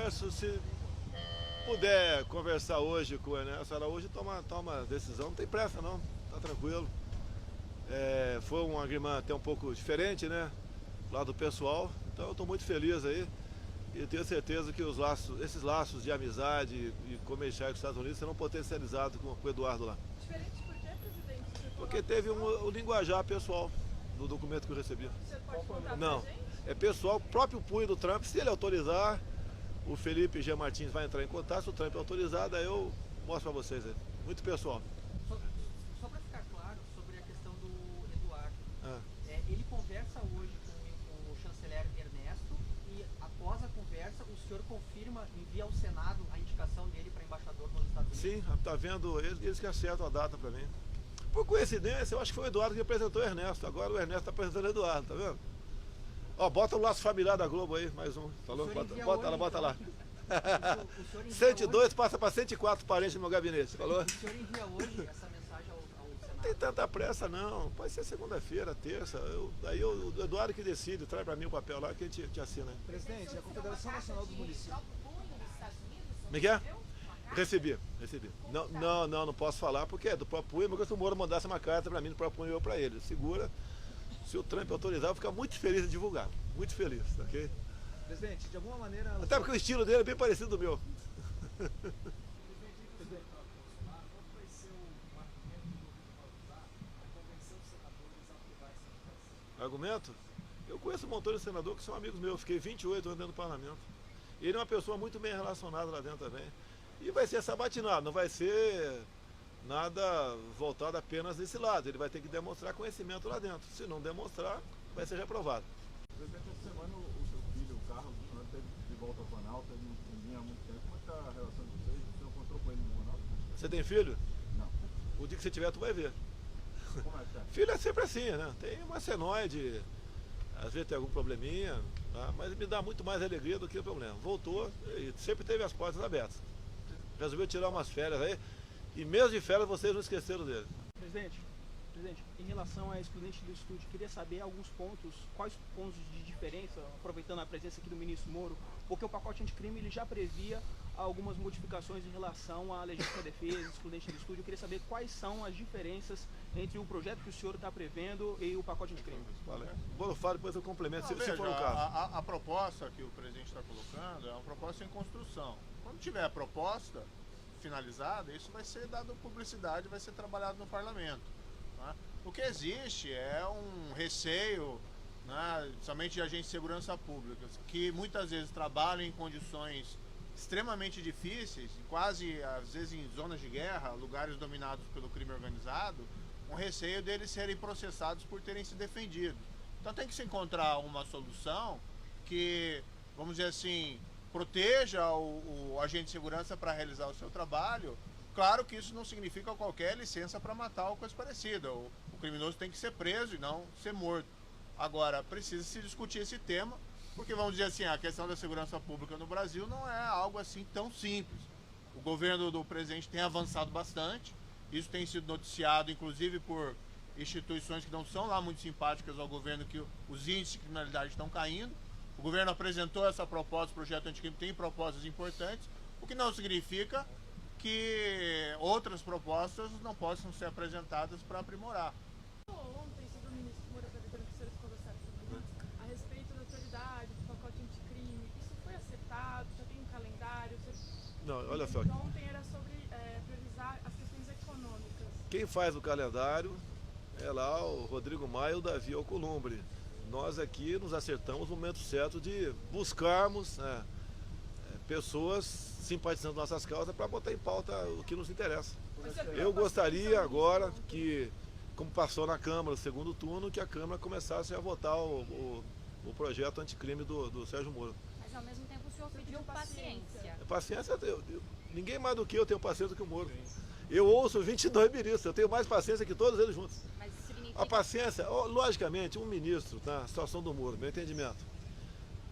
converso, se puder conversar hoje com o Ernesto Araújo, toma decisão, não tem pressa não, tá tranquilo. Foi um agreement até um pouco diferente, né, lá do pessoal, então eu estou muito feliz aí e tenho certeza que esses laços de amizade e comerciais com os Estados Unidos serão potencializados com o Eduardo lá. Diferente por quê, presidente? Porque teve o linguajar pessoal no documento que eu recebi. O senhor pode contar Não, pra gente? é pessoal, próprio punho do Trump, se ele autorizar, o Felipe G. Martins vai entrar em contato, se o Trump autorizar, daí eu mostro para vocês aí. Muito pessoal. Só para ficar claro sobre a questão do Eduardo, Ah. ele conversa hoje com o chanceler Ernesto e após a conversa o senhor confirma, envia ao Senado a indicação dele para embaixador nos Estados Unidos? Sim, tá vendo, eles que acertam a data para mim. Por coincidência, eu acho que foi o Eduardo que apresentou o Ernesto, agora o Ernesto está apresentando o Eduardo, tá vendo? Ó, bota o laço familiar da Globo aí, mais um. Falou? Bota lá. O senhor envia 102 hoje, passa para 104 parentes no meu gabinete, falou? o senhor envia hoje essa mensagem ao Senado? Não tem tanta pressa não, pode ser segunda-feira, terça, daí o Eduardo que decide, traz para mim o papel lá que a gente assina. Presidente, a Confederação Nacional dos Municípios. Como é que é? Recebi. Não posso falar porque é do próprio punho, mas se o Moro mandasse uma carta para mim, do próprio punho eu para ele. Segura, se o Trump autorizar, eu vou ficar muito feliz em divulgar, muito feliz, ok? Presidente, de alguma maneira... Até porque o estilo dele é bem parecido do meu. Argumento? Eu conheço um montão de senador que são amigos meus, fiquei 28 anos dentro do parlamento. Ele é uma pessoa muito bem relacionada lá dentro também. E vai ser sabatinado, não vai ser nada voltado apenas desse lado. Ele vai ter que demonstrar conhecimento lá dentro. Se não demonstrar, vai ser reprovado. Presidente, essa semana o seu filho, o Carlos, esteve de volta ao Planalto, ele não vinha há muito tempo. Como é que está a relação de vocês? O senhor encontrou com ele no Planalto? Você tem filho? Não. O dia que você tiver, tu vai ver. Como é que tá? Filho é sempre assim, né? Tem uma senoide, às vezes tem algum probleminha, tá? Mas me dá muito mais alegria do que o problema. Voltou e sempre teve as portas abertas. Resolveu tirar umas férias aí, e mesmo de férias vocês não esqueceram dele. Presidente, em relação à excludente do estúdio, queria saber alguns pontos, quais pontos de diferença, aproveitando a presença aqui do ministro Moro, porque o pacote anticrime ele já previa algumas modificações em relação à legítima defesa, excludente do estúdio. Eu queria saber quais são as diferenças entre o projeto que o senhor está prevendo e o pacote anticrime. Bom, eu falo, depois eu complemento, Não, se for o veja, caso. a proposta que o presidente está colocando é uma proposta em construção. Quando tiver a proposta finalizada, isso vai ser dado publicidade, vai ser trabalhado no parlamento. Tá? O que existe é um receio, né, somente de agentes de segurança pública, que muitas vezes trabalham em condições extremamente difíceis, quase às vezes em zonas de guerra, lugares dominados pelo crime organizado, um receio deles serem processados por terem se defendido. Então tem que se encontrar uma solução que, vamos dizer assim, proteja o agente de segurança para realizar o seu trabalho. Claro que isso não significa qualquer licença para matar ou coisa parecida. O criminoso tem que ser preso e não ser morto. Agora, precisa se discutir esse tema, porque vamos dizer assim, a questão da segurança pública no Brasil não é algo assim tão simples. O governo do presidente tem avançado bastante, isso tem sido noticiado inclusive por instituições que não são lá muito simpáticas ao governo, que os índices de criminalidade estão caindo. O governo apresentou essa proposta, o projeto anticrime tem propostas importantes, o que não significa que outras propostas não possam ser apresentadas para aprimorar. Ontem, sobre o ministro Moro, aproveitando que os senhores conversaram sobre isso, a respeito da autoridade, do pacote anticrime, isso foi acertado, já tem um calendário? Não, olha só. Ontem era sobre priorizar as questões econômicas. Quem faz o calendário é lá o Rodrigo Maia e o Davi Alcolumbre. Nós aqui nos acertamos no momento certo de buscarmos pessoas simpatizando nossas causas para botar em pauta o que nos interessa. Eu gostaria agora que, como passou na Câmara o segundo turno, que a Câmara começasse a votar o projeto anticrime do Sérgio Moro. Mas ao mesmo tempo o senhor pediu paciência. Paciência, ninguém mais do que eu tenho paciência do que o Moro. Eu ouço 22 ministros, eu tenho mais paciência que todos eles juntos. Mas isso significa... A paciência, logicamente, um ministro, na situação do Moro, meu entendimento,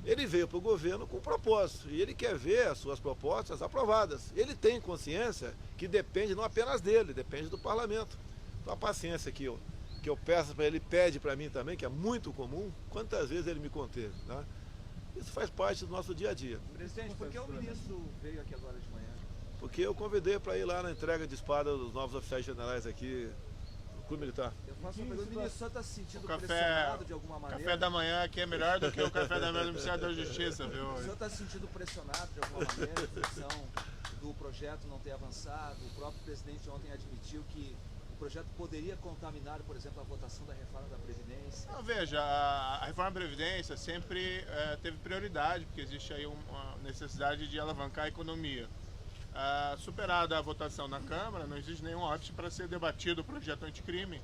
ele veio para o governo com propósito e ele quer ver as suas propostas aprovadas. Ele tem consciência que depende não apenas dele, depende do parlamento. Então a paciência que eu peço para ele, pede para mim também, que é muito comum, quantas vezes ele me conteve, né? Isso faz parte do nosso dia a dia. Presidente, por que o ministro veio aqui agora de manhã? Porque eu convidei para ir lá na entrega de espada dos novos oficiais generais aqui no Clube Militar. Eu faço uma pergunta, o ministro só está se sentindo O café- pressionado de alguma maneira? Café da manhã aqui é melhor do que o café da manhã do Ministério da Justiça, viu? O senhor está se sentindo pressionado de alguma maneira em função do projeto não ter avançado? O próprio presidente ontem admitiu que o projeto poderia contaminar, por exemplo, a votação da reforma da Previdência. Não, veja, a reforma da Previdência sempre teve prioridade, porque existe aí uma necessidade de alavancar a economia. Superada a votação na Câmara, não existe nenhum óbice para ser debatido o projeto anticrime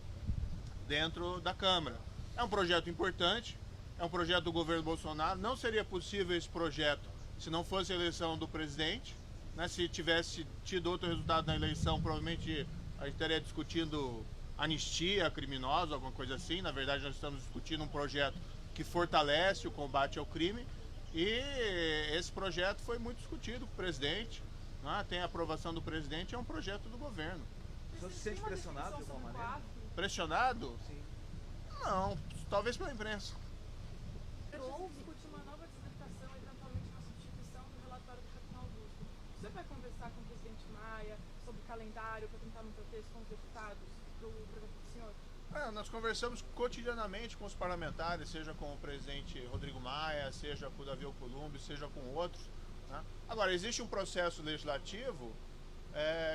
dentro da Câmara. É um projeto importante, é um projeto do governo Bolsonaro. Não seria possível esse projeto se não fosse a eleição do presidente, né? Se tivesse tido outro resultado na eleição, provavelmente a gente estaria discutindo anistia a criminosos, alguma coisa assim. Na verdade, nós estamos discutindo um projeto que fortalece o combate ao crime, e esse projeto foi muito discutido com o presidente, né? Tem a aprovação do presidente, é um projeto do governo. O senhor se sente pressionado de alguma maneira? Pressionado? Sim. Não, talvez pela imprensa. Discute uma nova designação, eventualmente uma substituição do relatório do Capitão Augusto. Você vai conversar com o presidente Maia sobre o calendário para tentar manter o texto com os deputados do projeto do senhor? Nós conversamos cotidianamente com os parlamentares, seja com o presidente Rodrigo Maia, seja com o Davi Alcolumbre, seja com outros, né? Agora, existe um processo legislativo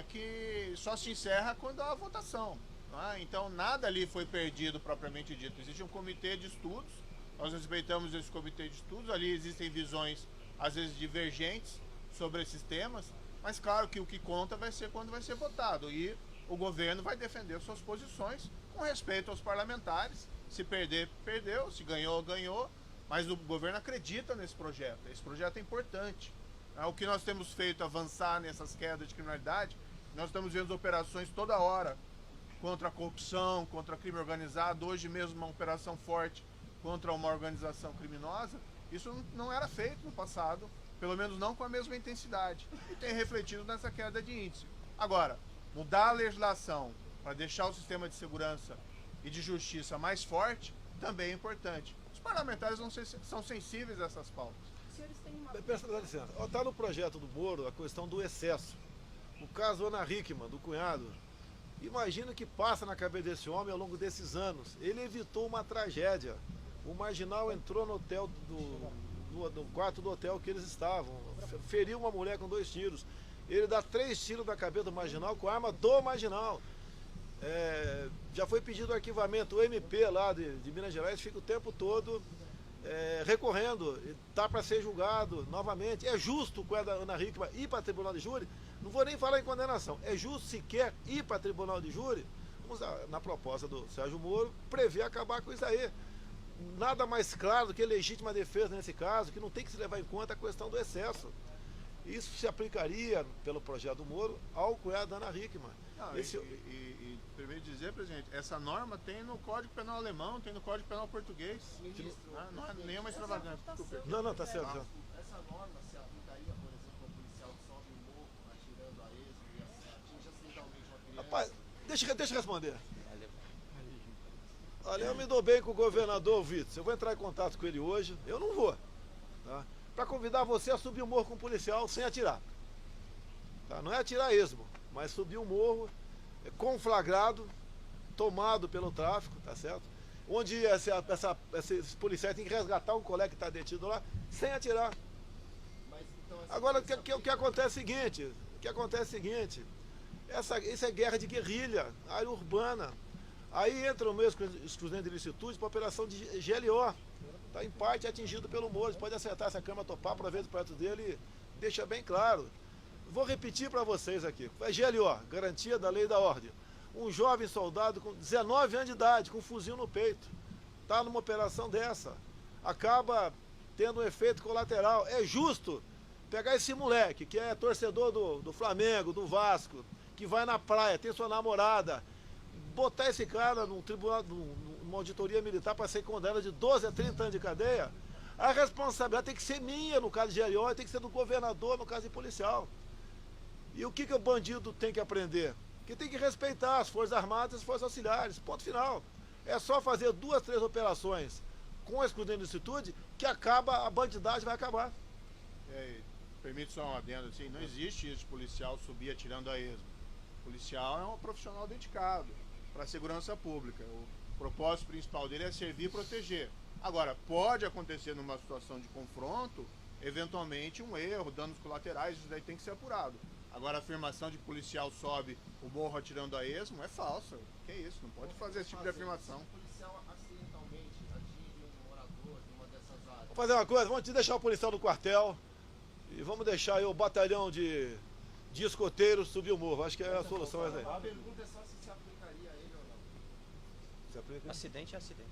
que só se encerra quando há a votação, né? Então, nada ali foi perdido propriamente dito. Existe um comitê de estudos, nós respeitamos esse comitê de estudos, ali existem visões, às vezes, divergentes sobre esses temas, mas claro que o que conta vai ser quando vai ser votado, e o governo vai defender suas posições com respeito aos parlamentares. Se perder, perdeu, se ganhou, ganhou, mas o governo acredita nesse projeto. Esse projeto é importante. O que nós temos feito avançar nessas quedas de criminalidade, nós estamos vendo operações toda hora contra a corrupção, contra o crime organizado, hoje mesmo uma operação forte contra uma organização criminosa. Isso não era feito no passado, pelo menos não com a mesma intensidade, e tem refletido nessa queda de índice. Agora, mudar a legislação para deixar o sistema de segurança e de justiça mais forte também é importante. Os parlamentares não são sensíveis a essas pautas. Os senhores têm uma... Dá licença. Está no projeto do Moro a questão do excesso. O caso Ana Hickman, do cunhado. Imagina o que passa na cabeça desse homem ao longo desses anos. Ele evitou uma tragédia. O marginal entrou no hotel no quarto do hotel que eles estavam, feriu uma mulher com 2 tiros. Ele dá 3 tiros na cabeça do marginal com a arma do marginal. Já foi pedido arquivamento. O MP lá de Minas Gerais fica o tempo todo recorrendo, está para ser julgado novamente. É justo com a Ana Hickman ir para tribunal de júri? Não vou nem falar em condenação. É justo sequer ir para tribunal de júri? Vamos na proposta do Sérgio Moro prever acabar com isso aí. Nada mais claro do que legítima defesa nesse caso, que não tem que se levar em conta a questão do excesso. Isso se aplicaria, pelo projeto do Moro, ao cunhado da Ana Hickman. E permite dizer, presidente, essa norma tem no Código Penal alemão, tem no Código Penal português. Não é nenhuma extravagância. Não, tá certo. Essa norma se aplicaria, por exemplo, ao policial que sobe um morro atirando a esmo e atinge acidentalmente uma criança? Rapaz, deixa eu responder. Olha, eu me dou bem com o governador Witzel. Eu vou entrar em contato com ele hoje. Eu não vou, tá? Para convidar você a subir o morro com um policial sem atirar. Tá? Não é atirar a esmo, mas subir o morro conflagrado, tomado pelo tráfico, tá certo? Onde esses policiais têm que resgatar um colega que está detido lá sem atirar. Agora, o que acontece é o seguinte, isso é guerra de guerrilha, área urbana. Aí entra o meu exclusão de ilicitude para a operação de GLO. Está em parte atingido pelo Moro. Você pode acertar essa câmera, topar, para ver o prato dele, deixa bem claro. Vou repetir para vocês aqui. É GLO, garantia da lei e da ordem. Um jovem soldado com 19 anos de idade, com um fuzil no peito, está numa operação dessa. Acaba tendo um efeito colateral. É justo pegar esse moleque, que é torcedor do Flamengo, do Vasco, que vai na praia, tem sua namorada, botar esse cara num tribunal, numa auditoria militar para ser condenado de 12 a 30 anos de cadeia, a responsabilidade tem que ser minha no caso de GLO, tem que ser do governador no caso de policial. E o que o bandido tem que aprender? Que tem que respeitar as Forças Armadas e as Forças Auxiliares, ponto final. É só fazer 2, 3 operações com a excludente de licitude, que acaba, a bandidagem vai acabar. Permite só um adendo, assim, não existe isso de policial subir atirando a esmo. O policial é um profissional dedicado para a segurança pública. O propósito principal dele é servir e proteger. Agora, pode acontecer numa situação de confronto, eventualmente um erro, danos colaterais, isso daí tem que ser apurado. Agora, a afirmação de policial sobe o morro atirando a esmo é falsa. Que isso, não pode fazer esse tipo de afirmação. Se o policial acidentalmente atinge um morador de uma dessas áreas. Vamos fazer uma coisa, vamos deixar o policial no quartel e vamos deixar aí o batalhão de escoteiros subir o morro. Acho que é a solução essa aí. A pergunta é só se aplicaria a ele ou não. Se aplica? Acidente é acidente.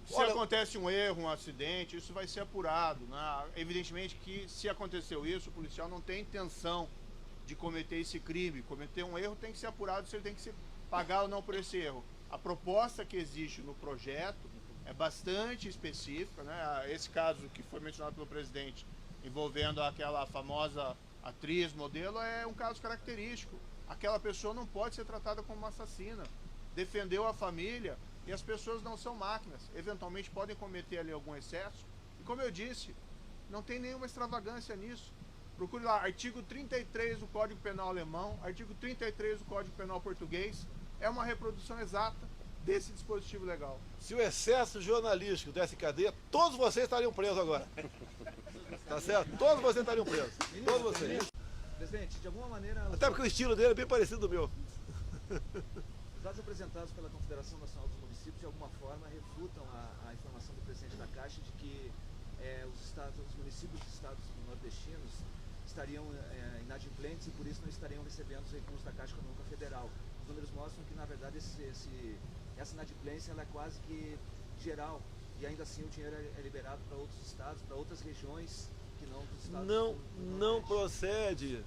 Se acontece um erro, um acidente, isso vai ser apurado, né? Evidentemente que se aconteceu isso, o policial não tem intenção de cometer esse crime. Cometer um erro tem que ser apurado se ele tem que se pagar ou não por esse erro. A proposta que existe no projeto é bastante específica, né? Esse caso que foi mencionado pelo presidente, envolvendo aquela famosa atriz, modelo, é um caso característico. Aquela pessoa não pode ser tratada como uma assassina. Defendeu a família. E as pessoas não são máquinas, eventualmente podem cometer ali algum excesso. E como eu disse, não tem nenhuma extravagância nisso. Procure lá, artigo 33 do Código Penal alemão, artigo 33 do Código Penal português, é uma reprodução exata desse dispositivo legal. Se o excesso jornalístico desse cadeia, todos vocês estariam presos agora. Tá certo? Todos vocês estariam presos. Todos vocês. Presidente, de alguma maneira... Até porque o estilo dele é bem parecido do meu. Os dados apresentados pela Confederação Nacional dos Municípios, de alguma forma, refutam a informação do presidente da Caixa de que os municípios dos estados nordestinos estariam inadimplentes e por isso não estariam recebendo os recursos da Caixa Econômica Federal. Os números mostram que, na verdade, essa inadimplência ela é quase que geral e ainda assim o dinheiro é liberado para outros estados, para outras regiões que não dos estados Não procede.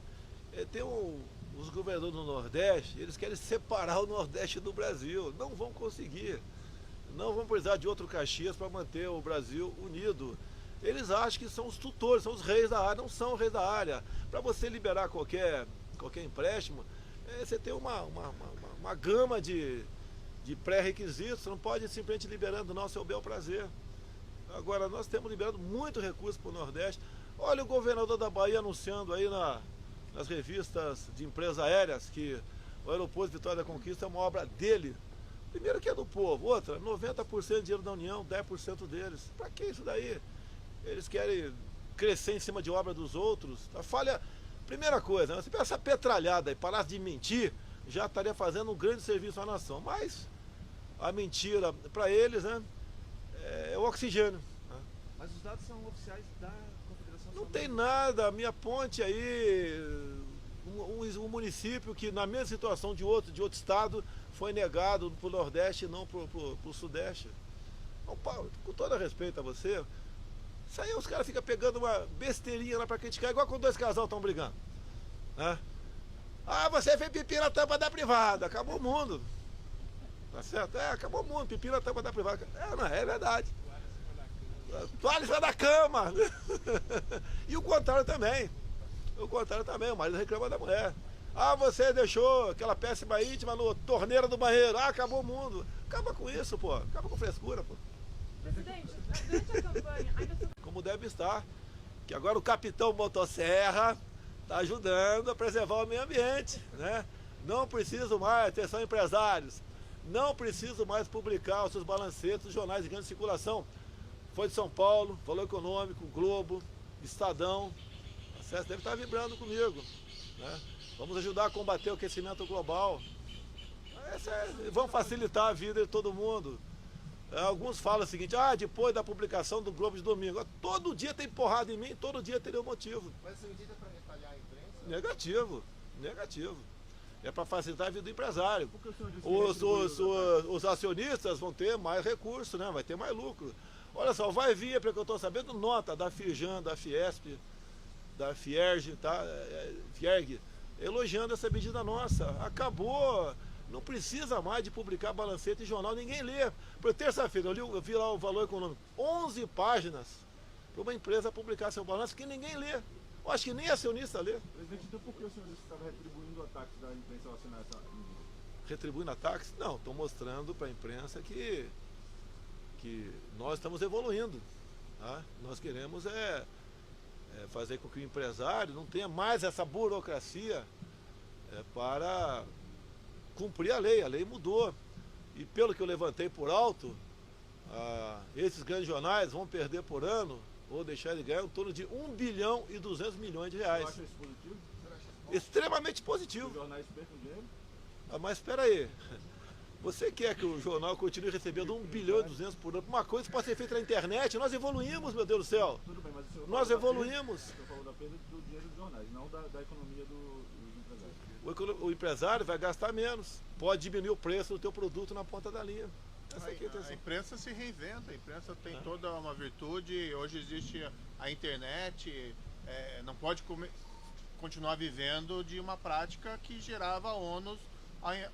Tem os governadores do Nordeste, eles querem separar o Nordeste do Brasil. Não vão conseguir. Não vão precisar de outro Caxias para manter o Brasil unido. Eles acham que são os tutores, são os reis da área. Não são os reis da área. Para você liberar qualquer empréstimo, você tem uma gama de pré-requisitos. Você não pode simplesmente liberando não ao seu bel prazer. Agora, nós temos liberado muito recurso para o Nordeste. Olha o governador da Bahia anunciando aí nas revistas de empresas aéreas que o aeroporto Vitória da Conquista é uma obra dele. Primeiro que é do povo, outra, 90% de dinheiro da União, 10% deles. Para que isso daí? Eles querem crescer em cima de obra dos outros. A falha, primeira coisa, né? Se essa petralhada e parasse de mentir, já estaria fazendo um grande serviço à nação. Mas a mentira, para eles, né, é o oxigênio. Né? Mas os dados são oficiais da Confederação. Não tem nada, a minha ponte aí, um município que na mesma situação de outro estado foi negado para o Nordeste e não para o Sudeste. Então, com todo respeito a você, isso aí os caras ficam pegando uma besteirinha lá para criticar, igual quando dois casal estão brigando. Né? Ah, você fez pipi na tampa da privada, acabou o mundo. Tá certo? Acabou o mundo, pipi na tampa da privada. Não, é verdade. Toalha em cima da cama. E o contrário também. O marido reclama da mulher. Ah, você deixou aquela péssima íntima no torneira do banheiro. Ah, acabou o mundo. Acaba com isso, pô. Acaba com frescura, pô. Presidente, durante a campanha, ainda Como deve estar, que agora o capitão Motosserra está ajudando a preservar o meio ambiente, né? Não preciso mais, atenção empresários, não preciso mais publicar os seus balancetes dos jornais de grande circulação. Foi de São Paulo, Valor Econômico, Globo, Estadão, você deve estar vibrando comigo, né? Vamos ajudar a combater o aquecimento global. Vamos facilitar a vida de todo mundo. Alguns falam o seguinte, depois da publicação do Globo de domingo, todo dia tem porrada em mim, todo dia teria um motivo. Mas essa medida é para retalhar a imprensa? Negativo. É para facilitar a vida do empresário. Por que o senhor disse que Os acionistas vão ter mais recursos, né? Vai ter mais lucro. Olha só, vai vir, porque eu estou sabendo, nota da Firjan, da Fiesp, da Fierg, tá? Fierg, elogiando essa medida nossa. Acabou. Não precisa mais de publicar balancete em jornal, ninguém lê. Por terça-feira eu vi lá o Valor Econômico, 11 páginas para uma empresa publicar seu balanço que ninguém lê. Eu acho que nem acionista lê. Presidente, então por que o senhor disse que estava retribuindo ataques da imprensa ao assinar essa medida? Retribuindo ataques? Não, estou mostrando para a imprensa que que nós estamos evoluindo. Tá? Nós queremos fazer com que o empresário não tenha mais essa burocracia para cumprir a lei mudou. E pelo que eu levantei por alto, esses grandes jornais vão perder por ano, ou deixar de ganhar em torno de 1 bilhão e 200 milhões de reais. Você acha isso positivo? Extremamente positivo. Os jornais percam dinheiro? Mas espera aí, você quer que o jornal continue recebendo 1 bilhão e 200 por ano? Uma coisa que pode ser feita na internet, nós evoluímos, meu Deus do céu. Tudo bem, mas o senhor Nós falou da evoluímos. perda- o senhor falou da perda do dinheiro dos jornais, não da economia dos empresários. O empresário vai gastar menos, pode diminuir o preço do teu produto na ponta da linha. Essa aqui é a A intenção. imprensa se reinventa, a imprensa tem toda uma virtude, hoje existe a internet, não pode continuar vivendo de uma prática que gerava ônus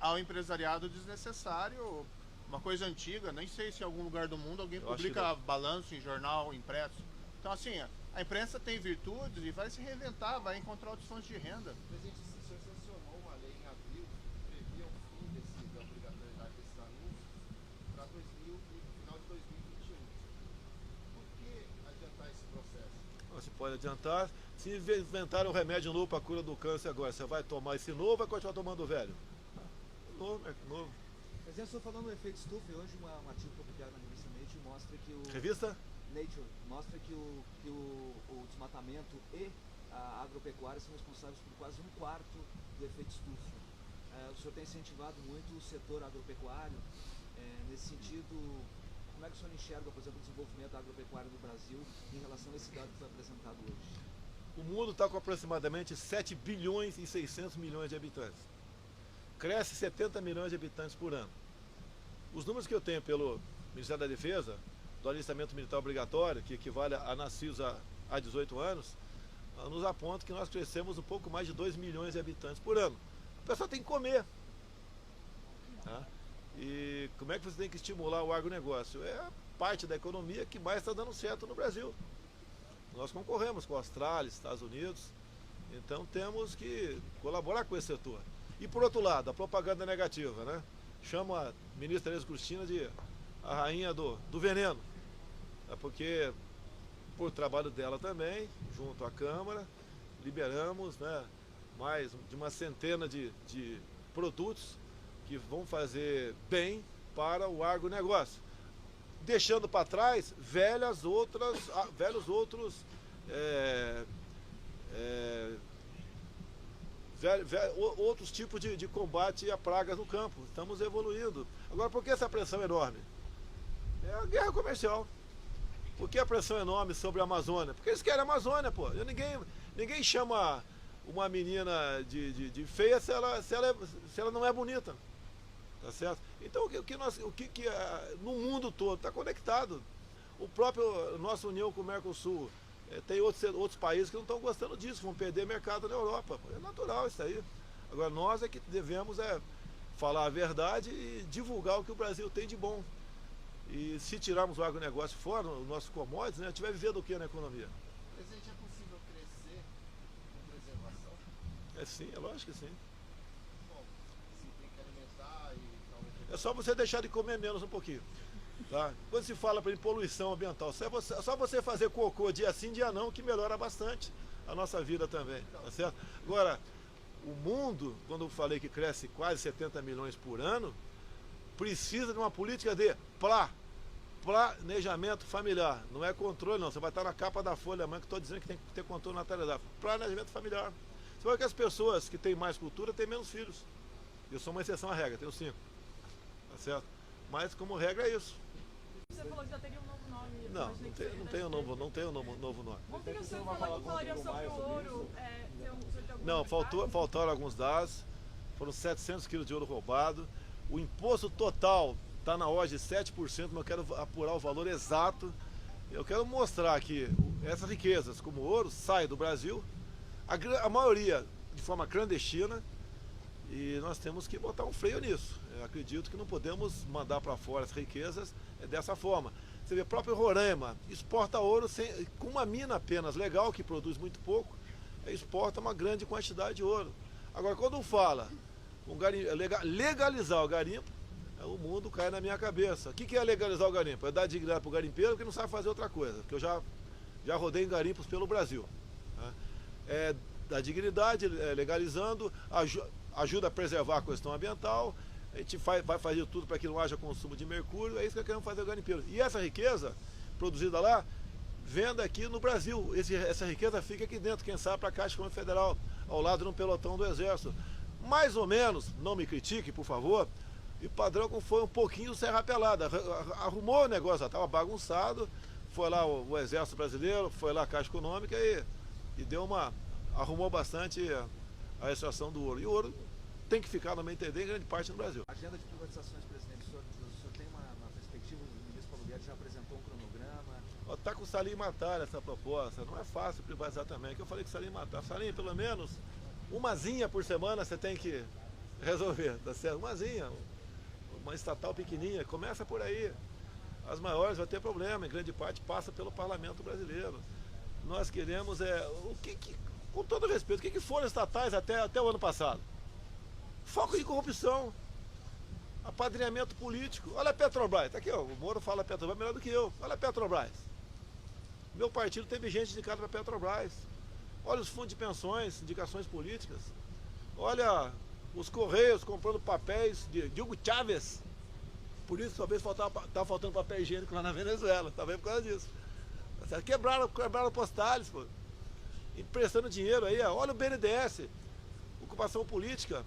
ao empresariado desnecessário, uma coisa antiga, nem sei se em algum lugar do mundo alguém Eu acho publica balanço em jornal impresso. Então assim, a imprensa tem virtudes e vai se reinventar, vai encontrar outras fontes de renda. Presidente, o senhor sancionou uma lei em abril que previa o fim da obrigatoriedade desses anúncios para final de 2021. Por que adiantar esse processo? Você pode adiantar. Se inventar um remédio novo para a cura do câncer agora, você vai tomar esse novo ou vai continuar tomando o velho? Novo. Presidente, estou falando do efeito estufa e hoje um artigo publicado na revista Nature mostra que o... Revista? Nature mostra que o desmatamento e a agropecuária são responsáveis por quase 1/4 do efeito estufa. O senhor tem incentivado muito o setor agropecuário. Nesse sentido, como é que o senhor enxerga, por exemplo, o desenvolvimento da agropecuária no Brasil em relação a esse dado que foi apresentado hoje? O mundo está com aproximadamente 7 bilhões e 600 milhões de habitantes. Cresce 70 milhões de habitantes por ano. Os números que eu tenho pelo Ministério da Defesa, do alistamento militar obrigatório, que equivale a nascidos há 18 anos, nos aponta que nós crescemos um pouco mais de 2 milhões de habitantes por ano. A pessoa tem que comer. Tá? E como é que você tem que estimular o agronegócio? É a parte da economia que mais está dando certo no Brasil. Nós concorremos com a Austrália, Estados Unidos, então temos que colaborar com esse setor. E por outro lado, a propaganda negativa, né? Chama a ministra Tereza Cristina de a rainha do veneno. Porque, por trabalho dela também, junto à Câmara, liberamos, né, mais de uma centena de produtos que vão fazer bem para o agronegócio, deixando para trás velhos outros outros tipos de combate a pragas no campo. Estamos evoluindo. Agora, por que essa pressão enorme? É a guerra comercial. Por que a pressão enorme sobre a Amazônia? Porque eles querem a Amazônia, pô. Ninguém chama uma menina de feia se ela não é bonita. Tá certo? Então no mundo todo está conectado. O próprio nossa união com o Mercosul, tem outros países que não estão gostando disso, vão perder mercado na Europa. É natural isso aí. Agora nós é que devemos falar a verdade e divulgar o que o Brasil tem de bom. E se tirarmos o agronegócio fora, os nossos commodities, né, a gente vai viver do que na economia? Presidente, é possível crescer com preservação? Sim, é lógico que sim. Bom, se tem que alimentar e talvez... É só você deixar de comer menos um pouquinho. Tá? Quando se fala em poluição ambiental, só você fazer cocô dia sim, dia não, que melhora bastante a nossa vida também. Tá certo? Agora, o mundo, quando eu falei que cresce quase 70 milhões por ano, precisa de uma política de planejamento familiar. Não é controle, não. Você vai estar na capa da Folha amanhã que estou dizendo que tem que ter controle na natalidade. Planejamento familiar. Você vai ver que as pessoas que têm mais cultura têm menos filhos. Eu sou uma exceção à regra, tenho 5. Tá certo? Mas como regra é isso. Você falou que já teria um novo nome. Não tem um novo nome. Ontem o senhor falou que falaria sobre o ouro. Não, faltaram alguns dados. Foram 700 quilos de ouro roubado. O imposto total está na ordem de 7%, mas eu quero apurar o valor exato. Eu quero mostrar que essas riquezas, como o ouro, saem do Brasil, a maioria de forma clandestina, e nós temos que botar um freio nisso. Eu acredito que não podemos mandar para fora as riquezas dessa forma. Você vê, o próprio Roraima exporta ouro com uma mina apenas legal, que produz muito pouco, exporta uma grande quantidade de ouro. Agora, quando fala legalizar o garimpo, o mundo cai na minha cabeça. O que é legalizar o garimpo? É dar dignidade para o garimpeiro que não sabe fazer outra coisa. Porque eu já rodei em garimpos pelo Brasil. Né? É dar dignidade, legalizando, ajuda a preservar a questão ambiental. A gente vai fazer tudo para que não haja consumo de mercúrio. É isso que queremos fazer o garimpeiro. E essa riqueza produzida lá, venda aqui no Brasil. Essa riqueza fica aqui dentro, quem sabe, para a Caixa Econômica Federal, ao lado de um pelotão do Exército. Mais ou menos, não me critique, por favor, e o Padrão foi um pouquinho Serra Pelada, arrumou o negócio, estava bagunçado, foi lá o Exército Brasileiro, foi lá a Caixa Econômica e arrumou bastante a extração do ouro. E o ouro tem que ficar, no meu entender, em grande parte no Brasil. Agenda de privatizações, presidente, o senhor tem uma perspectiva, o ministro Paulo Guedes já apresentou um cronograma? Está com o Salim Matar essa proposta, não é fácil privatizar também, que eu falei que Salim Matar. Salim, pelo menos, umazinha por semana você tem que resolver, tá certo? Umazinha, uma estatal pequenininha, começa por aí. As maiores vai ter problema, em grande parte passa pelo parlamento brasileiro. Nós queremos, com todo respeito, o que foram estatais até o ano passado? Foco em corrupção, apadrinhamento político. Olha a Petrobras, tá aqui, ó, o Moro fala Petrobras melhor do que eu. Olha a Petrobras. Meu partido teve gente indicada para a Petrobras. Olha os fundos de pensões, indicações políticas. Olha os Correios comprando papéis de Hugo Chávez. Por isso talvez estava faltando papel higiênico lá na Venezuela. Talvez por causa disso. Quebraram postales, pô. Emprestando dinheiro aí. Olha o BNDES. Ocupação política.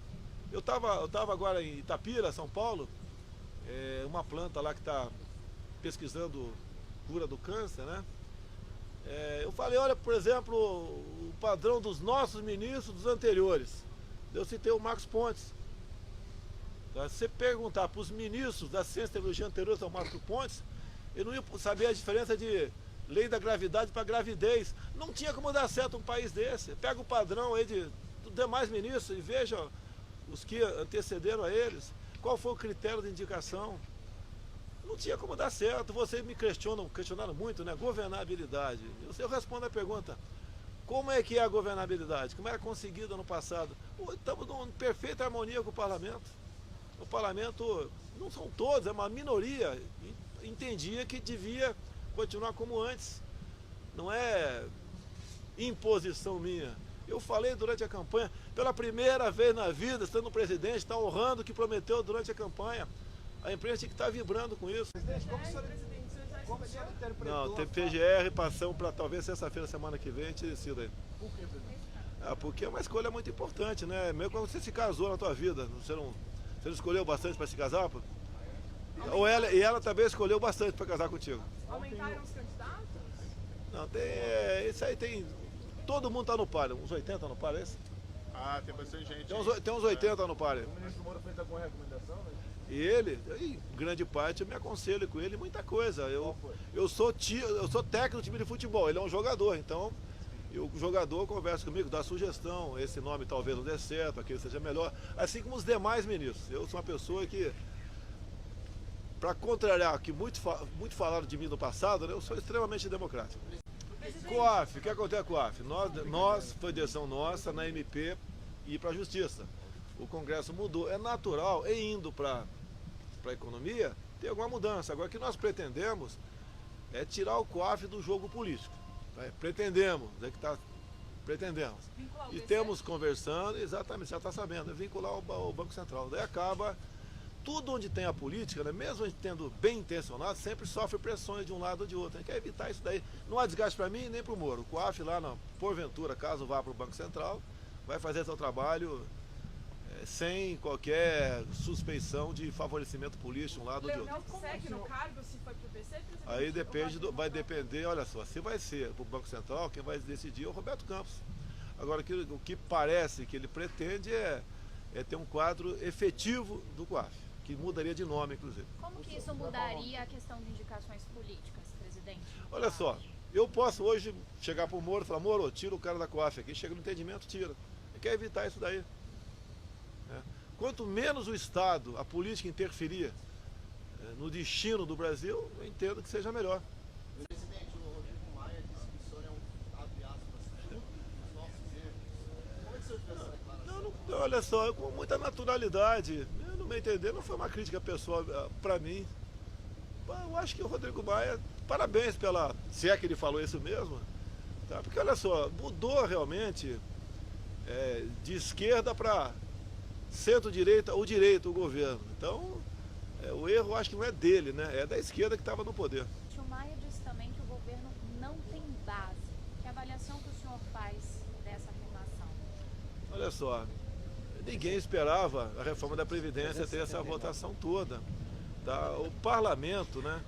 Eu tava agora em Itapira, São Paulo. Uma planta lá que está pesquisando cura do câncer, né? Eu falei, olha, por exemplo, o padrão dos nossos ministros dos anteriores. Eu citei o Marcos Pontes. Se você perguntar para os ministros da ciência e tecnologia anteriores ao Marcos Pontes, ele não ia saber a diferença de lei da gravidade para gravidez. Não tinha como dar certo um país desse. Pega o padrão aí de demais ministros e veja os que antecederam a eles. Qual foi o critério de indicação? Não tinha como dar certo. Vocês me questionaram muito, né? Governabilidade. Eu respondo a pergunta. Como é que é a governabilidade? Como era conseguida no passado? Estamos em perfeita harmonia com o parlamento. O parlamento, não são todos, é uma minoria, entendia que devia continuar como antes. Não é imposição minha. Eu falei durante a campanha, pela primeira vez na vida, estando presidente, está honrando o que prometeu durante a campanha. A imprensa tinha que estar vibrando com isso. Presidente, como o senhor interpretou? Não, tem PGR, passamos para talvez sexta-feira, semana que vem, a gente decida aí. Por que, presidente? Porque é uma escolha muito importante, né? Mesmo quando você se casou na tua vida, você não escolheu bastante para se casar? Pô? E ela também escolheu bastante para casar contigo. Aumentaram os candidatos? Não, isso aí tem. Todo mundo está no páreo, uns 80 no páreo, é esse? Ah, tem bastante gente. Tem uns 80 no páreo. O ministro Moro fez alguma recomendação, né? E ele, em grande parte, eu me aconselho com ele muita coisa. Eu sou técnico do time de futebol, ele é um jogador, então o jogador conversa comigo, dá sugestão, esse nome talvez não dê certo, aquele seja melhor, assim como os demais ministros. Eu sou uma pessoa que, para contrariar que muito falaram de mim no passado, né, eu sou extremamente democrático. COAF, o que acontece com a COAF? Nós, foi decisão nossa, na MP, ir para a Justiça. O Congresso mudou, é natural, e indo para a economia, tem alguma mudança. Agora, o que nós pretendemos é tirar o COAF do jogo político. Tá? Pretendemos. Vincular o E BC? temos conversando, exatamente, já está sabendo, é vincular o Banco Central. Daí acaba, tudo onde tem a política, né, mesmo a gente tendo bem intencionado, sempre sofre pressões de um lado ou de outro. A gente quer evitar isso daí. Não há desgaste para mim nem para o Moro. O COAF lá, porventura, caso vá para o Banco Central, vai fazer seu trabalho sem qualquer suspeição de favorecimento político de um lado ou de outro. Leonel segue no cargo se foi pro BC, presidente? Aí vai depender, olha só, se vai ser para o Banco Central, quem vai decidir é o Roberto Campos. Agora, o que parece que ele pretende é ter um quadro efetivo do COAF, que mudaria de nome, inclusive. Como que isso mudaria a questão de indicações políticas, presidente? Olha só, eu posso hoje chegar para o Moro e falar, Moro, tira o cara da COAF aqui, chega no entendimento, tira. Ele quer evitar isso daí. Quanto menos o Estado, a política interferir no destino do Brasil, eu entendo que seja melhor. Presidente, o Rodrigo Maia disse que o senhor é um, abre aspas, fruto dos nossos erros. Como é que o senhor fez essa declaração? Olha só, com muita naturalidade. meu entender, não foi uma crítica pessoal para mim. Eu acho que o Rodrigo Maia, parabéns pela, se é que ele falou isso mesmo, tá? Porque olha só, mudou realmente de esquerda para centro-direita ou direita o governo. Então, o erro acho que não é dele, né? É da esquerda que estava no poder. O tio Maia disse também que o governo não tem base. Que avaliação que o senhor faz dessa afirmação? Olha só, ninguém esperava a reforma da Previdência ter essa votação toda. Tá? O parlamento, né?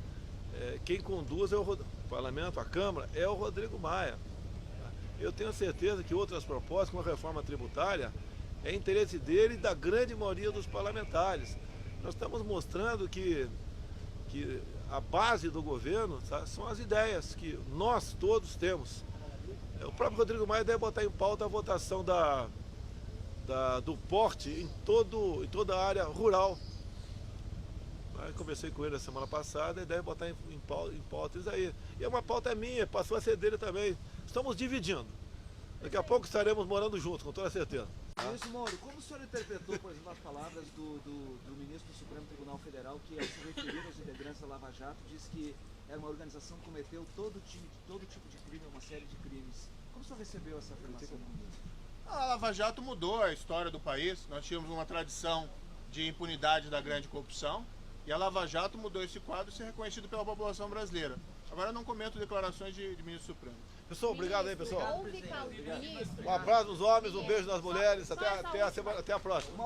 Quem conduz o parlamento, a Câmara, é o Rodrigo Maia. Tá? Eu tenho certeza que outras propostas, como a reforma tributária, é interesse dele e da grande maioria dos parlamentares. Nós estamos mostrando que a base do governo, tá, são as ideias que nós todos temos. O próprio Rodrigo Maia deve botar em pauta a votação do porte em toda a área rural. Eu conversei com ele na semana passada e deve botar em pauta isso aí. E uma pauta minha, passou a ser dele também. Estamos dividindo. Daqui a pouco estaremos morando juntos, com toda certeza. Ministro Moro, como o senhor interpretou, por exemplo, as palavras do ministro do Supremo Tribunal Federal, que ao se referir aos integrantes da Lava Jato, disse que era uma organização que cometeu todo tipo de crime, uma série de crimes. Como o senhor recebeu essa afirmação? A Lava Jato mudou a história do país. Nós tínhamos uma tradição de impunidade da grande corrupção e a Lava Jato mudou esse quadro e ser reconhecido pela população brasileira. Agora eu não comento declarações de ministro Supremo. Pessoal, obrigado aí, pessoal. Ministro, Um abraço nos homens, um beijo nas mulheres. Até a próxima.